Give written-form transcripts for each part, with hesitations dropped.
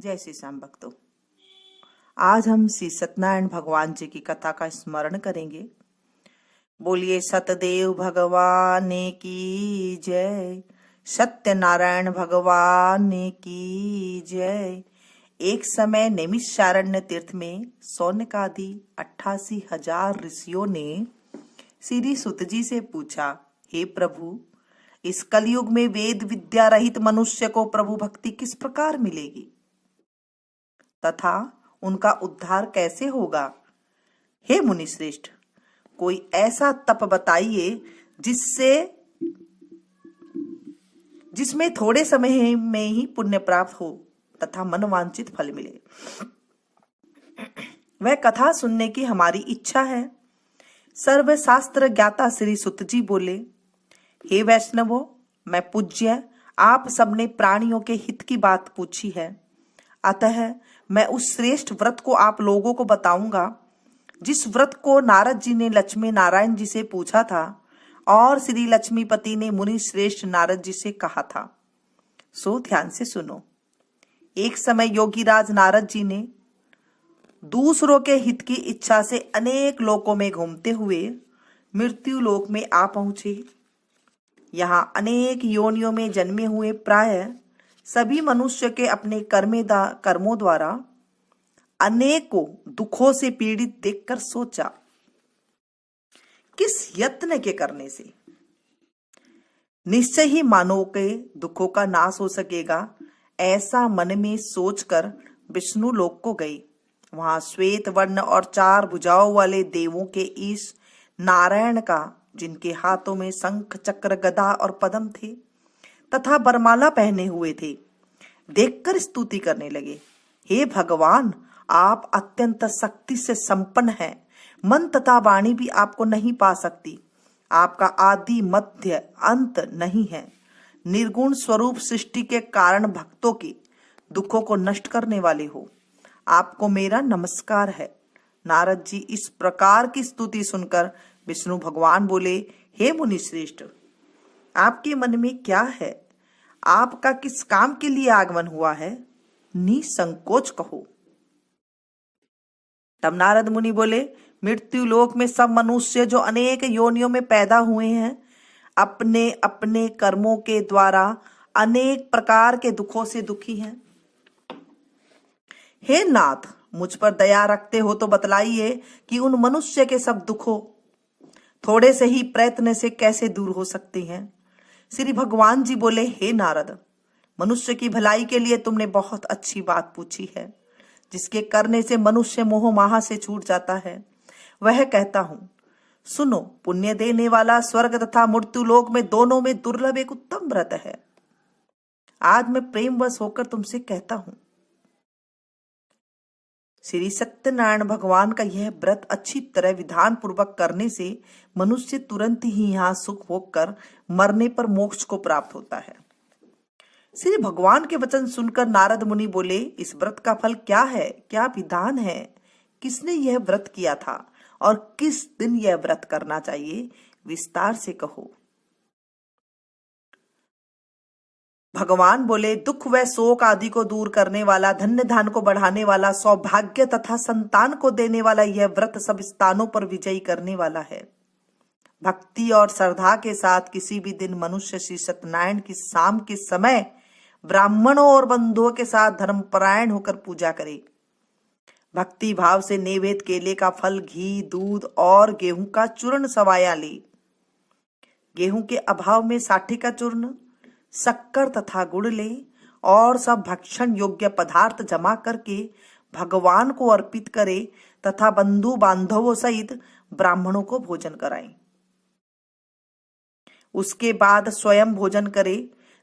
जय श्री श्याम भक्तों। आज हम श्री सत्यनारायण भगवान जी की कथा का स्मरण करेंगे। बोलिए सतदेव भगवान की जय, सत्यनारायण भगवान की जय। एक समय नैमिषारण्य तीर्थ में सौनकादि 88,000 ऋषियों ने श्री सुत जी से पूछा, हे प्रभु, इस कलयुग में वेद विद्या रहित मनुष्य को प्रभु भक्ति किस प्रकार मिलेगी तथा उनका उद्धार कैसे होगा। हे मुनि श्रेष्ठ, कोई ऐसा तप बताइए जिसमें थोड़े समय में ही पुण्य प्राप्त हो तथा मनवांछित फल मिले। वह कथा सुनने की हमारी इच्छा है। सर्वशास्त्र ज्ञाता श्री सुत जी बोले, हे वैष्णवों, मैं पूज्य आप सबने प्राणियों के हित की बात पूछी है, अतः मैं उस श्रेष्ठ व्रत को आप लोगों को बताऊंगा जिस व्रत को नारद जी ने लक्ष्मी नारायण जी से पूछा था और श्री लक्ष्मीपति ने मुनि श्रेष्ठ नारद जी से कहा था। सो ध्यान से सुनो। एक समय योगीराज नारद जी ने दूसरों के हित की इच्छा से अनेक लोकों में घूमते हुए मृत्यु लोक में आ पहुंचे। यहाँ अनेक योनियों में जन्मे हुए प्राय सभी मनुष्य के अपने कर्मों द्वारा अनेकों दुखों से पीड़ित देखकर सोचा, किस यत्न के करने से निश्चय ही मानव के दुखों का नाश हो सकेगा। ऐसा मन में सोचकर विष्णु लोक को गई। वहां श्वेत वर्ण और 4 भुजाओं वाले देवों के ईश नारायण का, जिनके हाथों में शंख चक्र गदा और पद्म थे तथा बरमाला पहने हुए थे, देखकर स्तुति करने लगे। हे भगवान, आप अत्यंत शक्ति से संपन्न हैं, मन तथा वाणी भी आपको नहीं पा सकती। आपका आदि मध्य अंत नहीं है। निर्गुण स्वरूप सृष्टि के कारण भक्तों के दुखों को नष्ट करने वाले हो। आपको मेरा नमस्कार है। नारद जी इस प्रकार की स्तुति सुनकर विष्णु भगवान बोले, हे मुनि श्रेष्ठ, आपके मन में क्या है? आपका किस काम के लिए आगमन हुआ है? निसंकोच कहो। तब नारद मुनि बोले, मृत्यु लोक में सब मनुष्य जो अनेक योनियों में पैदा हुए हैं, अपने अपने कर्मों के द्वारा अनेक प्रकार के दुखों से दुखी हैं। हे नाथ, मुझ पर दया रखते हो तो बतलाइए कि उन मनुष्य के सब दुखों थोड़े से ही प्रयत्न से कैसे दूर हो सकते हैं। श्री भगवान जी बोले, हे नारद, मनुष्य की भलाई के लिए तुमने बहुत अच्छी बात पूछी है। जिसके करने से मनुष्य मोह माह से छूट जाता है, वह कहता हूं। सुनो, पुण्य देने वाला स्वर्ग तथा मृत्यु लोक में दोनों में दुर्लभ एक उत्तम व्रत है। आज मैं प्रेमवश होकर तुमसे कहता हूं। श्री सत्यनारायण भगवान का यह व्रत अच्छी तरह विधान पूर्वक करने से मनुष्य तुरंत ही यहाँ सुख भोग कर मरने पर मोक्ष को प्राप्त होता है। श्री भगवान के वचन सुनकर नारद मुनि बोले, इस व्रत का फल क्या है? क्या विधान है? किसने यह व्रत किया था और किस दिन यह व्रत करना चाहिए? विस्तार से कहो। भगवान बोले, दुख व शोक आदि को दूर करने वाला, धन्य धान को बढ़ाने वाला, सौभाग्य तथा संतान को देने वाला यह व्रत सब स्थानों पर विजयी करने वाला है। भक्ति और श्रद्धा के साथ किसी भी दिन मनुष्य श्री सत्यनारायण की शाम के समय ब्राह्मणों और बंधुओं के साथ धर्मपरायण होकर पूजा करे। भक्ति भाव से नैवेद्य केले का फल, घी, दूध और गेहूं का चूर्ण सवाया ले। गेहूं के अभाव में साठी का चूर्ण, शक्कर तथा गुड़ ले और सब भक्षण योग्य पदार्थ जमा करके भगवान को अर्पित करे तथा बंधु बांधवों सहित ब्राह्मणों को भोजन कराए। उसके बाद स्वयं भोजन करे।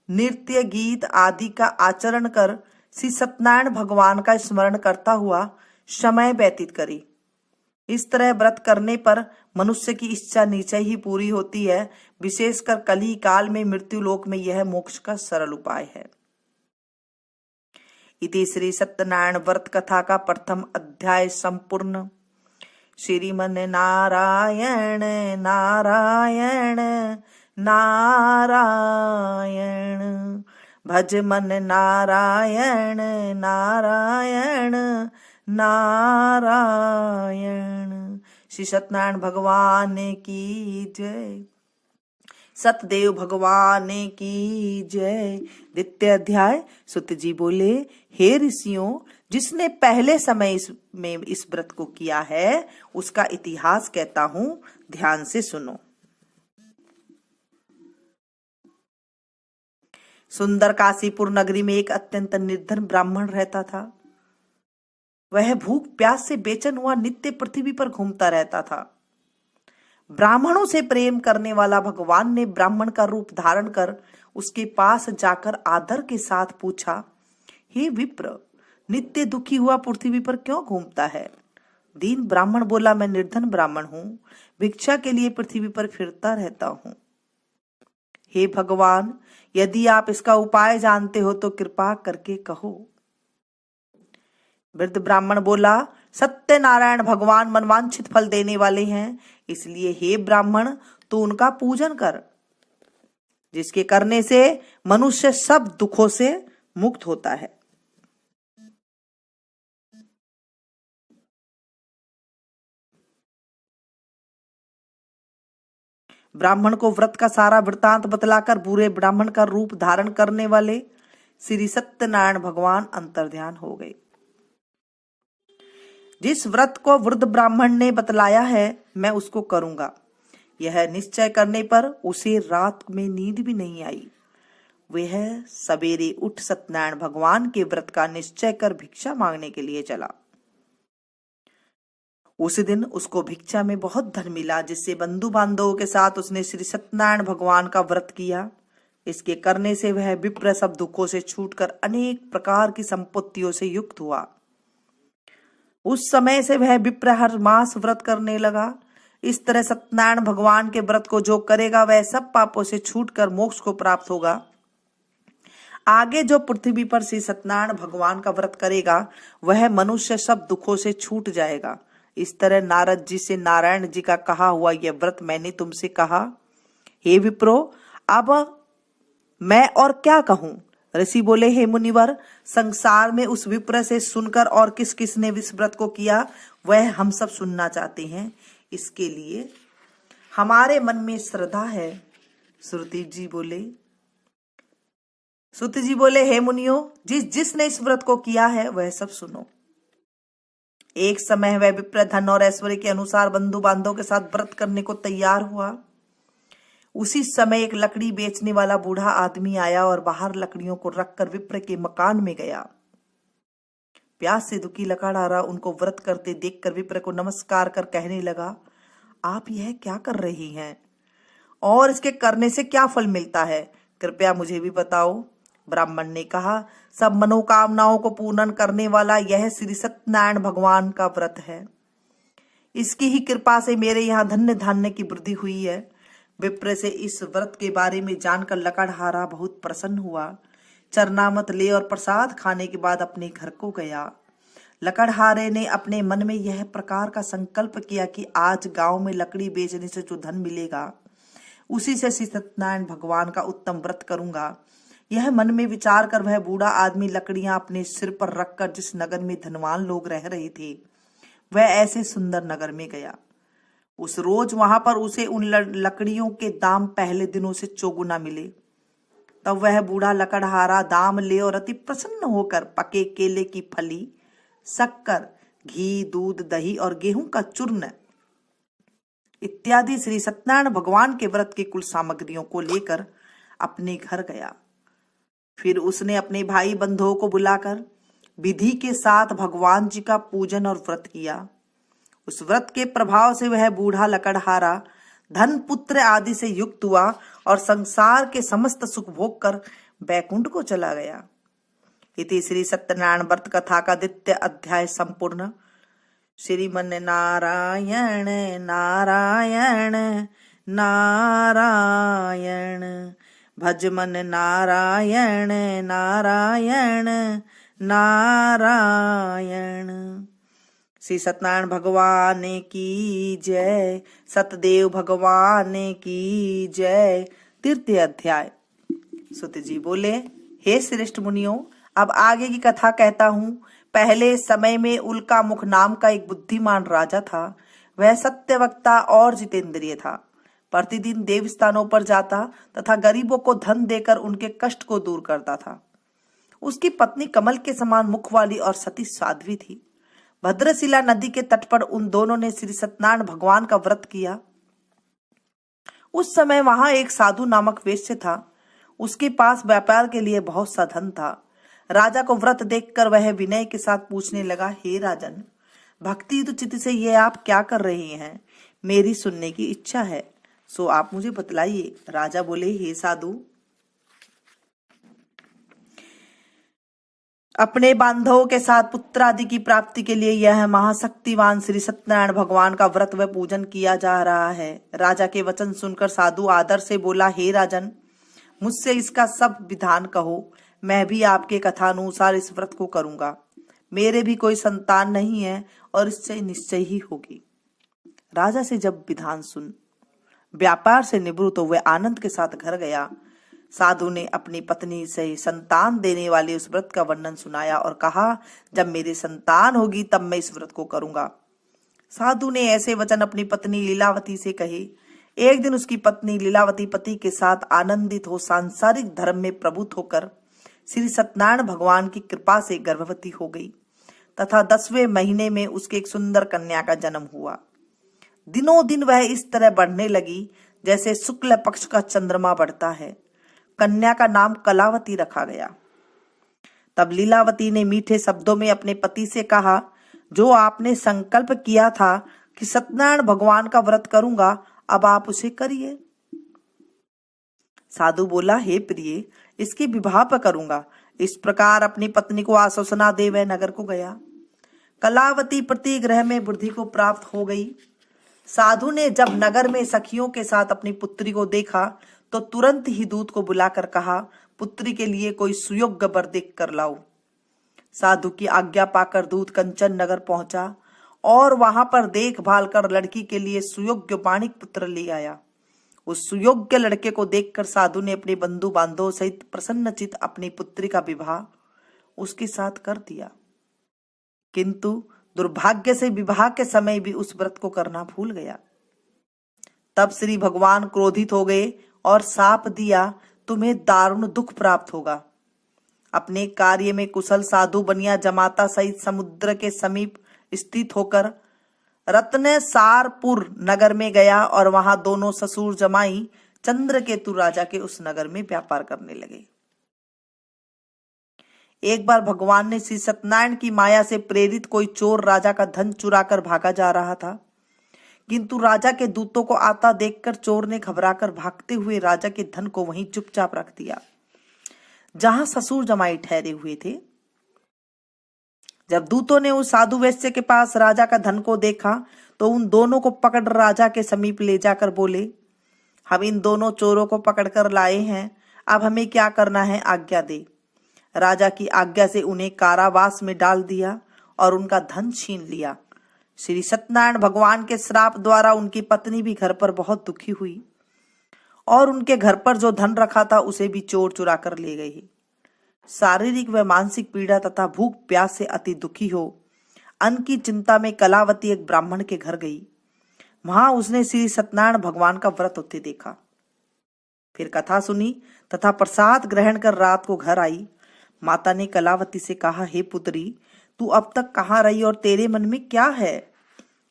नृत्य गीत आदि का आचरण कर श्री सत्यनारायण भगवान का स्मरण करता हुआ समय व्यतीत करे। इस तरह व्रत करने पर मनुष्य की इच्छा निश्चय ही पूरी होती है। विशेषकर कली काल में मृत्यु लोक में यह मोक्ष का सरल उपाय है। इति श्री सत्यनारायण व्रत कथा का प्रथम अध्याय संपूर्ण। श्रीमन नारायण नारायण नारायण। भज मन नारायण नारायण नारायण। श्री सत्यनारायण भगवान की जय, सतदेव भगवान की जय। द्वितीय अध्याय। सुत जी बोले, हे ऋषियों, जिसने पहले समय में इस व्रत को किया है उसका इतिहास कहता हूं, ध्यान से सुनो। सुंदर काशीपुर नगरी में एक अत्यंत निर्धन ब्राह्मण रहता था। वह भूख प्यास से बेचैन हुआ नित्य पृथ्वी पर घूमता रहता था। ब्राह्मणों से प्रेम करने वाला भगवान ने ब्राह्मण का रूप धारण कर उसके पास जाकर आदर के साथ पूछा, हे विप्र, नित्य दुखी हुआ पृथ्वी पर क्यों घूमता है? दीन ब्राह्मण बोला, मैं निर्धन ब्राह्मण हूं, भिक्षा के लिए पृथ्वी पर फिरता रहता हूं। हे भगवान, यदि आप इसका उपाय जानते हो तो कृपा करके कहो। वृद्ध ब्राह्मण बोला, सत्यनारायण भगवान मनवांछित फल देने वाले हैं, इसलिए हे ब्राह्मण तू उनका पूजन कर, जिसके करने से मनुष्य सब दुखों से मुक्त होता है। ब्राह्मण को व्रत का सारा वृतांत बतलाकर बुरे ब्राह्मण का रूप धारण करने वाले श्री सत्यनारायण भगवान अंतर्ध्यान हो गए। जिस व्रत को वृद्ध ब्राह्मण ने बतलाया है मैं उसको करूंगा, यह निश्चय करने पर उसे रात में नींद भी नहीं आई। वह सवेरे उठ सत्यनारायण भगवान के व्रत का निश्चय कर भिक्षा मांगने के लिए चला। उस दिन उसको भिक्षा में बहुत धन मिला, जिससे बंधु बांधवों के साथ उसने श्री सत्यनारायण भगवान का व्रत किया। इसके करने से वह विप्र सब दुखों से छूटकर अनेक प्रकार की संपत्तियों से युक्त हुआ। उस समय से वह विप्र हर मास व्रत करने लगा। इस तरह सत्यनारायण भगवान के व्रत को जो करेगा वह सब पापों से छूटकर मोक्ष को प्राप्त होगा। आगे जो पृथ्वी पर श्री सत्यनारायण भगवान का व्रत करेगा वह मनुष्य सब दुखों से छूट जाएगा। इस तरह नारद जी से नारायण जी का कहा हुआ यह व्रत मैंने तुमसे कहा। हे विप्रो, अब मैं और क्या कहूं? ऋषि बोले, हे मुनिवर, संसार में उस विप्र से सुनकर और किस किस ने इस व्रत को किया वह हम सब सुनना चाहते हैं। इसके लिए हमारे मन में श्रद्धा है। सुत जी बोले, हे मुनियों, जिसने इस व्रत को किया है वह सब सुनो। एक समय वह विप्र धन और ऐश्वर्य के अनुसार बंधु बांधवों के साथ व्रत करने को तैयार हुआ। उसी समय एक लकड़ी बेचने वाला बूढ़ा आदमी आया और बाहर लकड़ियों को रखकर विप्र के मकान में गया। प्यास से दुखी लकड़हारा उनको व्रत करते देखकर विप्र को नमस्कार कर कहने लगा, आप यह क्या कर रही हैं और इसके करने से क्या फल मिलता है? कृपया मुझे भी बताओ। ब्राह्मण ने कहा, सब मनोकामनाओं को पूर्ण करने वाला यह श्री सत्यनारायण भगवान का व्रत है। इसकी ही कृपा से मेरे यहाँ धन्य धान्य की वृद्धि हुई है। विप्र से इस व्रत के बारे में जानकर लकड़हारा बहुत प्रसन्न हुआ। चरनामत ले और प्रसाद खाने के बाद अपने घर को गया। लकड़हारे ने अपने मन में यह प्रकार का संकल्प किया कि आज गांव में लकड़ी बेचने से जो धन मिलेगा उसी से श्री सत्यनारायण भगवान का उत्तम व्रत करूंगा। यह मन में विचार कर वह बूढ़ा आदमी लकड़ियां अपने सिर पर रखकर जिस नगर में धनवान लोग रह रहे थे वह ऐसे सुंदर नगर में गया। उस रोज वहां पर उसे उन लकड़ियों के दाम पहले दिनों से चौगुना मिले। तब वह बूढ़ा लकड़हारा दाम ले और अति प्रसन्न होकर पके केले की फली, शक्कर, घी, दूध, दही और गेहूं का चूर्ण इत्यादि श्री सत्यनारायण भगवान के व्रत की कुल सामग्रियों को लेकर अपने घर गया। फिर उसने अपने भाई बंधुओं को बुलाकर विधि के साथ भगवान जी का पूजन और व्रत किया। उस व्रत के प्रभाव से वह बूढ़ा लकड़हारा धन, पुत्र आदि से युक्त हुआ और संसार के समस्त सुख भोग कर बैकुंठ को चला गया। इति श्री सत्यनारायण व्रत कथा का द्वितीय अध्याय संपूर्ण। श्रीमन नारायण नारायण नारायण, भज मन नारायण नारायण नारायण। श्री सत्यनारायण भगवान की जय, सतदेव भगवान की जय। तृतीय अध्याय। सुत जी बोले, हे श्रेष्ठ मुनियों, अब आगे की कथा कहता हूँ। पहले समय में उल्का मुख नाम का एक बुद्धिमान राजा था। वह सत्यवक्ता और जितेंद्रिय था। प्रतिदिन देव स्थानों पर जाता तथा गरीबों को धन देकर उनके कष्ट को दूर करता था। उसकी पत्नी कमल के समान मुख वाली और सती साध्वी थी। भद्रशिला नदी के तट पर उन दोनों ने श्री सत्यनारायण भगवान का व्रत किया। उस समय वहां एक साधु नामक वेश्य था। उसके पास व्यापार के लिए बहुत सा धन था। राजा को व्रत देखकर वह विनय के साथ पूछने लगा, हे राजन, भक्ति तो चित्त से ये आप क्या कर रहे हैं? मेरी सुनने की इच्छा है, सो आप मुझे बतलाइए। राजा बोले, हे साधु, अपने बांधवों के साथ पुत्र आदि की प्राप्ति के लिए यह महाशक्तिवान श्री सत्यनारायण भगवान का व्रत व पूजन किया जा रहा है। राजा के वचन सुनकर साधु आदर से बोला, हे राजन, मुझसे इसका सब विधान कहो। मैं भी आपके कथानुसार इस व्रत को करूंगा। मेरे भी कोई संतान नहीं है और इससे निश्चय ही होगी। राजा से जब विधान सुन व्यापार से निवृत्त तो वह आनंद के साथ घर गया। साधु ने अपनी पत्नी से संतान देने वाले उस व्रत का वर्णन सुनाया और कहा, जब मेरी संतान होगी तब मैं इस व्रत को करूंगा। साधु ने ऐसे वचन अपनी पत्नी लीलावती से कहे। एक दिन उसकी पत्नी लीलावती पति के साथ आनंदित हो सांसारिक धर्म में प्रभुत्व होकर श्री सत्यनारायण भगवान की कृपा से गर्भवती हो गई तथा 10वें महीने में उसके एक सुंदर कन्या का जन्म हुआ। दिनों दिन वह इस तरह बढ़ने लगी जैसे शुक्ल पक्ष का चंद्रमा बढ़ता है। कन्या का नाम कलावती रखा गया। तब लीलावती ने मीठे शब्दों में अपने पति से कहा, जो आपने संकल्प किया था कि सत्यनारायण भगवान का व्रत करूंगा, अब आप उसे करिए। साधु बोला, हे प्रिय, इसके विवाह पर करूंगा। इस प्रकार अपनी पत्नी को आश्वासना दे वह नगर को गया। कलावती प्रति ग्रह में वृद्धि को प्राप्त हो गई। साधु ने जब नगर में सखियों के साथ अपनी पुत्री को देखा तो तुरंत ही दूत को बुलाकर कहा, पुत्री के लिए कोई सुयोग्य वर देख कर लाओ। साधु की आज्ञा पाकर दूत कंचन नगर पहुंचा और वहां पर देखभाल कर लड़की के लिए सुयोग्य बाणिक पुत्र ले आया। उस सुयोग्य लड़के को देखकर साधु ने अपने बंधु बांधवों सहित प्रसन्नचित अपनी पुत्री का विवाह उसके साथ कर दिया। किंतु दुर्भाग्य से विवाह के समय भी उस व्रत को करना भूल गया। तब श्री भगवान क्रोधित हो गए और शाप दिया, तुम्हें दारुण दुख प्राप्त होगा। अपने कार्य में कुशल साधु बनिया जमाता सहित समुद्र के समीप स्थित होकर रत्नसारपुर नगर में गया और वहां दोनों ससुर जमाई चंद्रकेतु राजा के उस नगर में व्यापार करने लगे। एक बार भगवान ने श्री सत्यनारायण की माया से प्रेरित कोई चोर राजा का धन चुराकर भागा जा रहा था, किंतु राजा के दूतों को आता देखकर चोर ने घबराकर भागते हुए राजा के धन को वहीं चुपचाप रख दिया जहां ससुर जमाई ठहरे हुए थे। जब दूतों ने उस साधु वैश्य के पास राजा का धन को देखा तो उन दोनों को पकड़ राजा के समीप ले जाकर बोले, हम इन दोनों चोरों को पकड़कर लाए हैं, अब हमें क्या करना है, आज्ञा दे। राजा की आज्ञा से उन्हें कारावास में डाल दिया और उनका धन छीन लिया। श्री सत्यनारायण भगवान के श्राप द्वारा उनकी पत्नी भी घर पर बहुत दुखी हुई और उनके घर पर जो धन रखा था उसे भी चोर चुरा कर ले गए। शारीरिक व मानसिक पीड़ा तथा भूख प्यास से अति दुखी हो अन्न की चिंता में कलावती एक ब्राह्मण के घर गई। वहां उसने श्री सत्यनारायण भगवान का व्रत होते देखा। फिर कथा सुनी तथा प्रसाद ग्रहण कर रात को घर आई। माता ने कलावती से कहा, हे पुत्री, तू अब तक कहाँ रही और तेरे मन में क्या है?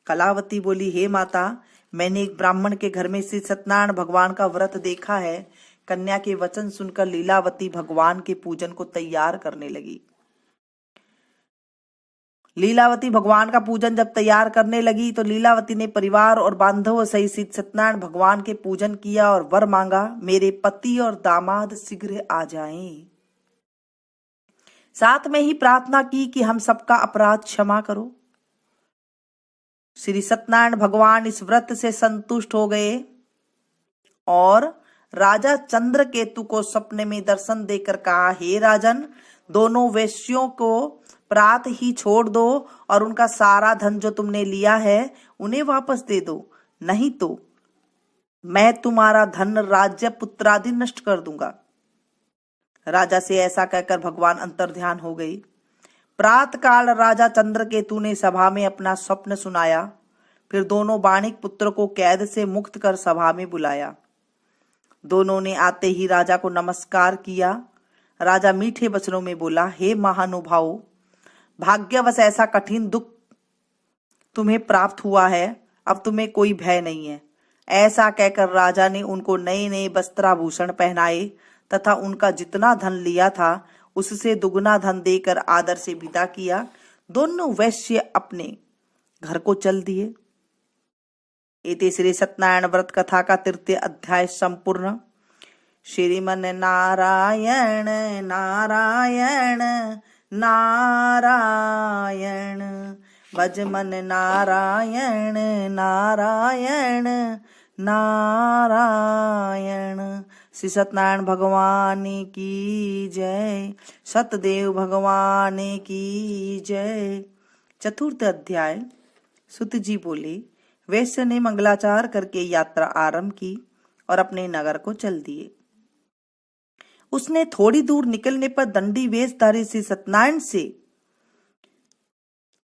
कलावती बोली, हे माता, मैंने एक ब्राह्मण के घर में श्री सत्यनारायण भगवान का व्रत देखा है। कन्या के वचन सुनकर लीलावती भगवान के पूजन को तैयार करने लगी। लीलावती भगवान का पूजन जब तैयार करने लगी तो लीलावती ने परिवार और बांधवों सहित श्री सत्यनारायण भगवान के पूजन किया और वर मांगा, मेरे पति और दामाद शीघ्र आ जाएं। साथ में ही प्रार्थना की कि हम सबका अपराध क्षमा करो। श्री सत्यनारायण भगवान इस व्रत से संतुष्ट हो गए और राजा चंद्रकेतु को सपने में दर्शन देकर कहा, हे राजन, दोनों वेश्यों को प्रात ही छोड़ दो और उनका सारा धन जो तुमने लिया है उन्हें वापस दे दो, नहीं तो मैं तुम्हारा धन, राज्य, पुत्रादि नष्ट कर दूंगा। राजा से ऐसा कहकर भगवान अंतर्ध्यान हो गए। प्रातःकाल राजा चंद्रकेतु ने सभा में अपना स्वप्न सुनाया। फिर दोनों बाणिक पुत्र को कैद से मुक्त कर सभा में बुलाया। दोनों ने आते ही राजा को नमस्कार किया। राजा मीठे वचनों में बोला, हे महानुभाव, भाग्यवश ऐसा कठिन दुख तुम्हें प्राप्त हुआ है, अब तुम्हें कोई भय नहीं है। ऐसा कहकर राजा ने उनको नए नए वस्त्राभूषण पहनाए तथा उनका जितना धन लिया था उससे दुगना धन देकर आदर से विदा किया। दोनों वैश्य अपने घर को चल दिए। इति श्री सत्यनारायण व्रत कथा का 3य अध्याय संपूर्ण। श्रीमन नारायण नारायण नारायण, भज मन नारायण नारायण नारायण। श्री सत्यनारायण भगवान की जय, सतदेव भगवान की जय। 4th अध्याय। सुत जी बोले, वैश्य ने मंगलाचार करके यात्रा आरंभ की और अपने नगर को चल दिए। उसने थोड़ी दूर निकलने पर दंडी वेशधारी श्री सत्यनारायण से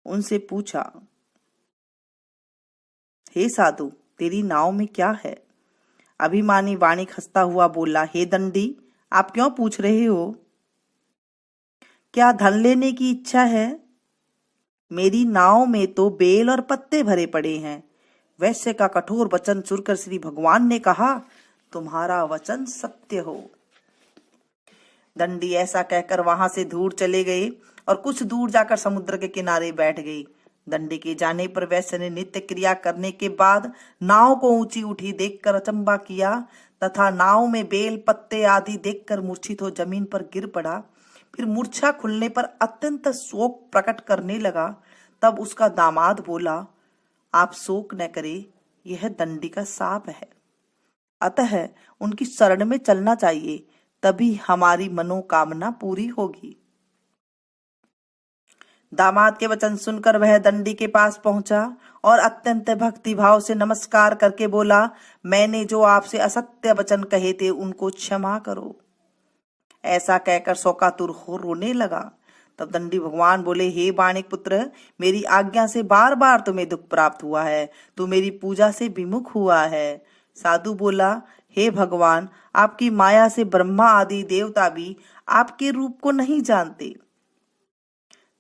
उनसे पूछा, हे साधु, तेरी नाव में क्या है? अभिमानी वाणिक हंसता हुआ बोला, हे दंडी, आप क्यों पूछ रहे हो? क्या धन लेने की इच्छा है? मेरी नाव में तो बेल और पत्ते भरे पड़े हैं। वैश्य का कठोर वचन सुनकर श्री भगवान ने कहा, तुम्हारा वचन सत्य हो। दंडी ऐसा कहकर वहां से दूर चले गए और कुछ दूर जाकर समुद्र के किनारे बैठ गई। दंडी के जाने पर वैश्य ने नित्य क्रिया करने के बाद नाव को ऊंची उठी देखकर अचंबा किया तथा नाव में बेल पत्ते आदि देखकर मूर्छित हो जमीन पर गिर पड़ा। फिर मूर्छा खुलने पर अत्यंत शोक प्रकट करने लगा। तब उसका दामाद बोला, आप शोक न करें, यह दंडी का शाप है, अतः उनकी शरण में चलना चाहिए, तभी हमारी मनोकामना पूरी होगी। दामाद के वचन सुनकर वह दंडी के पास पहुंचा और अत्यंत भक्ति भाव से नमस्कार करके बोला, मैंने जो आपसे असत्य वचन कहे थे उनको क्षमा करो। ऐसा कहकर शोकातुर हो रोने लगा। तब दंडी भगवान बोले, हे बाणिक पुत्र, मेरी आज्ञा से बार बार तुम्हें दुख प्राप्त हुआ है, तू मेरी पूजा से विमुख हुआ है। साधु बोला, हे भगवान, आपकी माया से ब्रह्मा आदि देवता भी आपके रूप को नहीं जानते,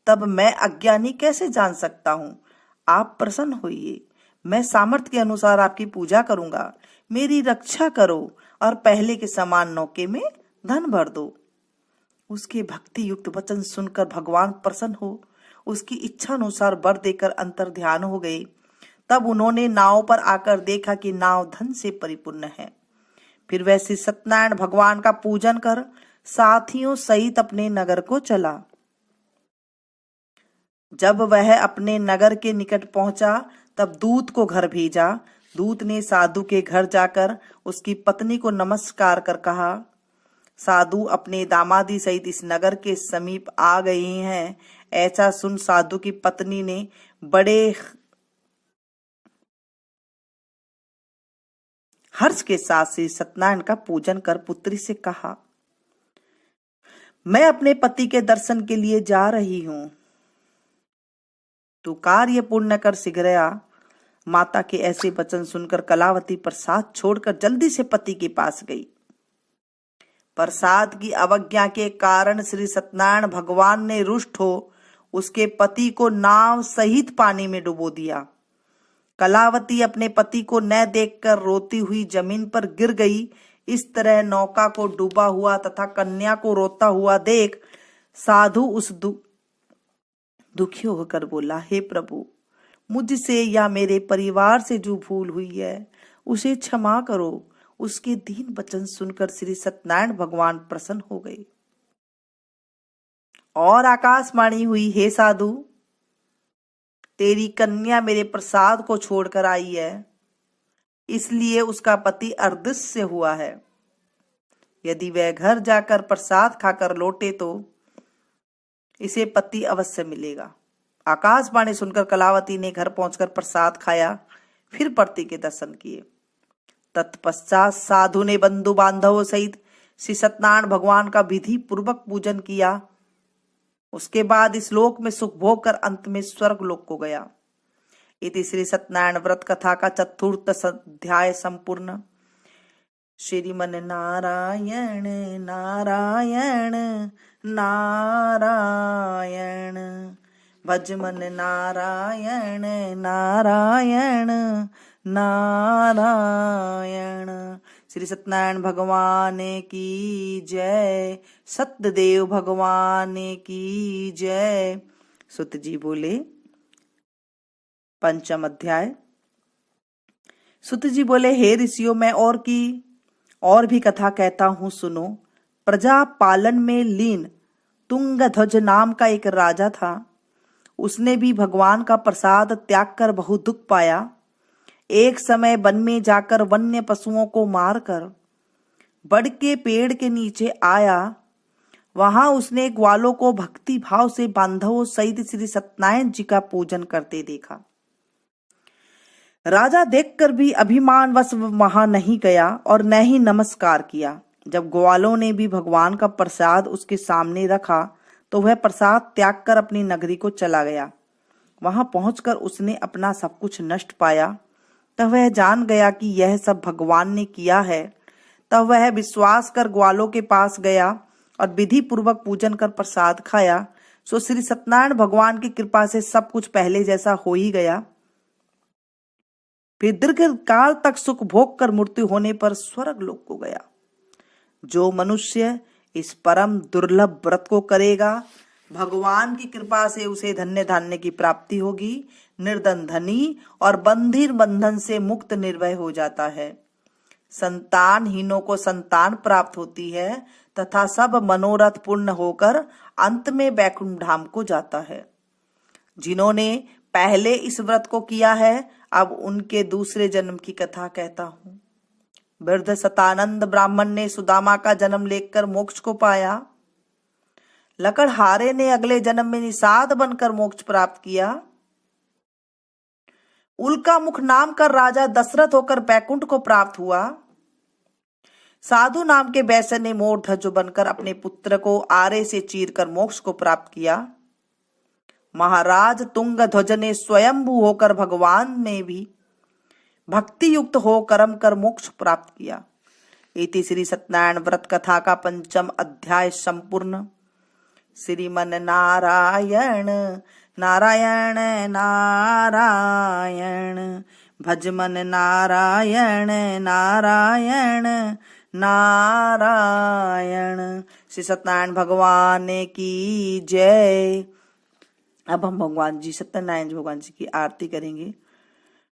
तब मैं अज्ञानी कैसे जान सकता हूँ? आप प्रसन्न होइए, मैं सामर्थ्य के अनुसार आपकी पूजा करूंगा। मेरी रक्षा करो और पहले के समान नौके में धन भर दो। उसके भक्ति युक्त वचन सुनकर भगवान प्रसन्न हो उसकी इच्छा अनुसार वर देकर अंतर्ध्यान हो गए। तब उन्होंने नाव पर आकर देखा कि नाव धन से परिपूर्ण है। फिर वह श्री सत्यनारायण भगवान का पूजन कर साथियों सहित अपने नगर को चला। जब वह अपने नगर के निकट पहुंचा तब दूत को घर भेजा। दूत ने साधु के घर जाकर उसकी पत्नी को नमस्कार कर कहा, साधु अपने दामादी सहित इस नगर के समीप आ गए हैं। ऐसा सुन साधु की पत्नी ने बड़े हर्ष के साथ श्री सत्यनारायण का पूजन कर पुत्री से कहा, मैं अपने पति के दर्शन के लिए जा रही हूं, तू कार्य पूर्ण कर शीघ्र आ। माता के ऐसे वचन सुनकर कलावती प्रसाद छोड़कर जल्दी से पति के पास गई। प्रसाद की अवज्ञा के कारण श्री सत्यनारायण भगवान ने रुष्ट हो उसके पति को नाव सहित पानी में डुबो दिया। कलावती अपने पति को न देखकर रोती हुई जमीन पर गिर गई। इस तरह नौका को डूबा हुआ तथा कन्या को रोता हुआ देख साधु उस दुखी होकर बोला, हे प्रभु, मुझसे या मेरे परिवार से जो भूल हुई है उसे क्षमा करो। उसके दीन वचन सुनकर श्री सत्यनारायण भगवान प्रसन्न हो गए और आकाशवाणी हुई, हे साधु, तेरी कन्या मेरे प्रसाद को छोड़कर आई है, इसलिए उसका पति अर्दृश्य हुआ है। यदि वह घर जाकर प्रसाद खाकर लौटे तो इसे पति अवश्य मिलेगा। आकाशवाणी सुनकर कलावती ने घर पहुंचकर प्रसाद खाया, फिर पति के दर्शन किए। तत्पश्चात साधु ने बंधु बांधवों सहित श्री सत्यनारायण भगवान का विधि पूर्वक पूजन किया। उसके बाद इस लोक में सुख भोग कर अंत में स्वर्ग लोक को गया। इति श्री सत्यनारायण व्रत कथा का चतुर्थ अध्याय संपूर्ण। श्रीमन नारायण नारायण नारायण, भजमन नारायण नारायण नारायण। श्री सत्यनारायण भगवान की जय, सत्यदेव भगवान की जय। सुत जी बोले। पंचम अध्याय। सुत जी बोले, हे ऋषियों, मैं और भी कथा कहता हूं, सुनो। प्रजा पालन में लीन तुंगध्वज नाम का एक राजा था। उसने भी भगवान का प्रसाद त्याग कर बहुत दुख पाया। एक समय वन में जाकर वन्य पशुओं को मारकर बड़ के पेड़ के नीचे आया। वहां उसने ग्वालों को भक्ति भाव से बांधवों सहित श्री सत्यनारायण जी का पूजन करते देखा। राजा देखकर भी अभिमानवश वहां नहीं गया और न ही नमस्कार किया। जब ग्वालों ने भी भगवान का प्रसाद उसके सामने रखा तो वह प्रसाद त्याग कर अपनी नगरी को चला गया। वहां पहुंचकर उसने अपना सब कुछ नष्ट पाया। तब वह जान गया कि यह सब भगवान ने किया है। तब वह विश्वास कर ग्वालों के पास गया और विधि पूर्वक पूजन कर प्रसाद खाया। सो श्री सत्यनारायण भगवान की कृपा से सब कुछ पहले जैसा हो ही गया। फिर दीर्घ काल तक सुख भोग कर मृत्यु होने पर स्वर्ग लोक को गया। जो मनुष्य इस परम दुर्लभ व्रत को करेगा, भगवान की कृपा से उसे धन्य धान्य की प्राप्ति होगी, निर्धन धनी और बंधीर बंधन से मुक्त निर्भय हो जाता है। संतानहीनों को संतान प्राप्त होती है तथा सब मनोरथ पूर्ण होकर अंत में बैकुंठ धाम को जाता है। जिन्होंने पहले इस व्रत को किया है, अब उनके दूसरे जन्म की कथा कहता हूं। वृद्ध सतानंद ब्राह्मण ने सुदामा का जन्म लेकर मोक्ष को पाया। लकड़हारे ने अगले जन्म में निषाद बनकर मोक्ष प्राप्त किया। उल्का मुख नाम का राजा दशरथ होकर बैकुंठ को प्राप्त हुआ। साधु नाम के वैश्य ने मोरध्वज बनकर अपने पुत्र को आरे से चीरकर मोक्ष को प्राप्त किया। महाराज तुंगध्वज ने स्वयंभू होकर भगवान में भी भक्ति युक्त हो कर्म कर मोक्ष प्राप्त किया। इति श्री सत्यनारायण व्रत कथा का पंचम अध्याय संपूर्ण। श्रीमन नारायण नारायण नारायण, भजमन नारायण नारायण नारायण। श्री सत्यनारायण भगवान की जय। अब हम भगवान जी सत्यनारायण भगवान जी की आरती करेंगे।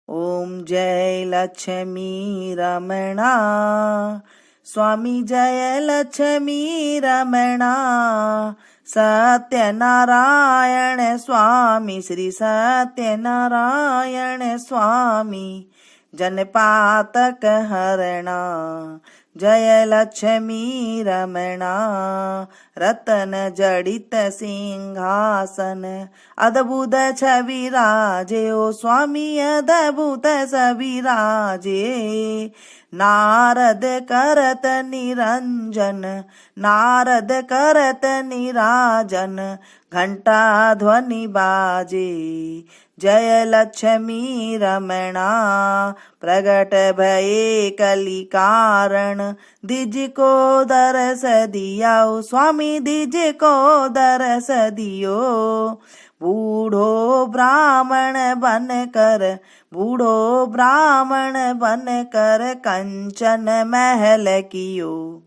ओम जय लक्ष्मी रमणा, स्वामी जय लक्ष्मी रमणा, सत्यनारायण स्वामी श्री सत्यनारायण स्वामी, जनपातक हरणा, जय लक्ष्मी रमणा, रतन जड़ित सिंहासन, अद्भुत छवि राजे ओ स्वामी अद्भुत छवि राजे, नारद करत निरंजन, नारद करत निराजन, घंटा ध्वनि बाजे, जय लक्ष्मी रमणा, प्रगट भये कलि कारण, दिज को दरस दिया स्वामी दिज को दरस दियो, बूढ़ो ब्राह्मण बन कर, बूढ़ो ब्राह्मण बन कर कंचन महल कियो,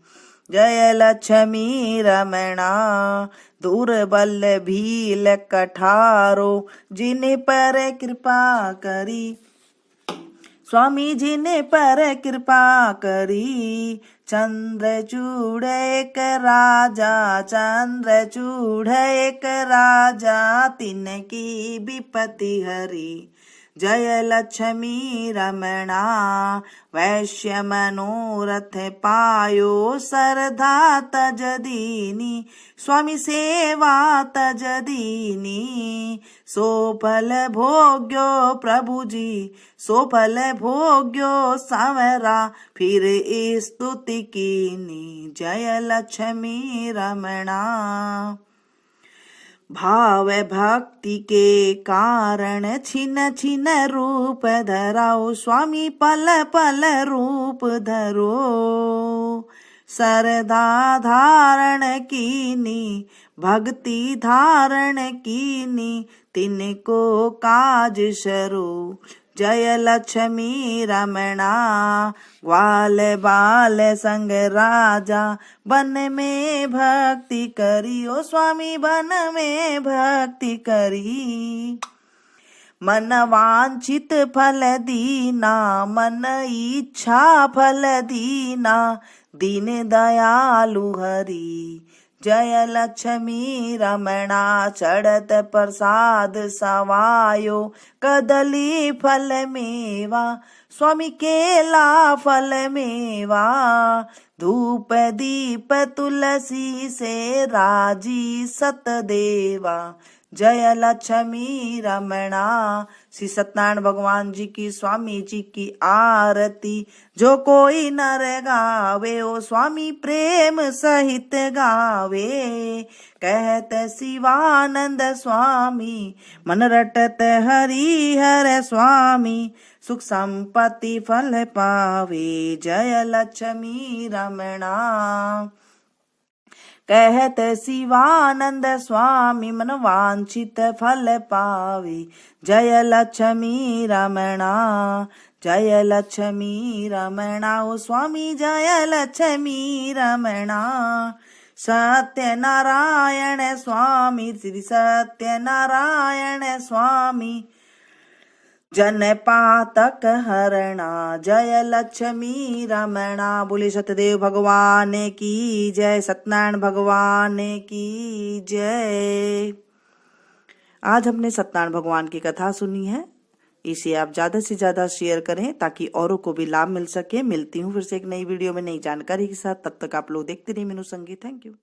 जय लक्ष्मी रमणा, दुर्बल भील कठारो, जिन पर कृपा करी, स्वामी जिन पर कृपा करी, चंद्रचूड़ एक राजा, चंद्रचूड़ एक राजा, तिनकी विपत्ति हरी, जय लक्ष्मी रमणा। वैश्य मनोरथ पायो सरधा तज दीनी, स्वामी सेवा तज दीनी। सो फल भोग्यो प्रभु जी, सो फल भोग्यो संवरा, फिर स्तुति कीनी। जय लक्ष्मी रमणा। भाव भक्ति के कारण छिन छिन रूप धराओ, स्वामी पल पल रूप धरो। सरदा धारण कीनी, भक्ति धारण कीनी, तिनको काज शरू। जय लक्ष्मी रमणा। ग्वाल बाल संग राजा, बन में भक्ति करी, ओ स्वामी बन में भक्ति करी। मन वांछित फल दीना, मन इच्छा फल दीना, दीन दयालु हरि। जय लक्ष्मी रमणा। चढ़त प्रसाद सवायो, कदली फल मेवा, स्वामी केला फल मेवा। धूप दीप तुलसी से राजी सतदेवा। जय लक्ष्मी रमणा। श्री सत्यनारायण भगवान जी की, स्वामी जी की आरती जो कोई नर गावे, ओ स्वामी प्रेम सहित गावे। कहत शिवानंद स्वामी, मन रटत हरि हर स्वामी, सुख संपत्ति फल पावे। जय लक्ष्मी रमणा। कहत शिवानंद स्वामी, मन वांछित फल पावे। जय लक्ष्मी रमणा। जय लक्ष्मी रमणा, ओ स्वामी जय लक्ष्मी रमणा। सत्यनारायण स्वामी, श्री सत्यनारायण स्वामी, जन पातक हरणा। जय लक्ष्मी रमणा। बोले सतदेव भगवान की जय, सत्यनारायण भगवान की जय। आज हमने सत्यनारायण भगवान की कथा सुनी है। इसे आप ज्यादा से ज्यादा शेयर करें ताकि औरों को भी लाभ मिल सके। मिलती हूँ फिर से एक नई वीडियो में नई जानकारी के साथ। तब तक आप लोग देखते रहिए मीनू संगीत। Thank you.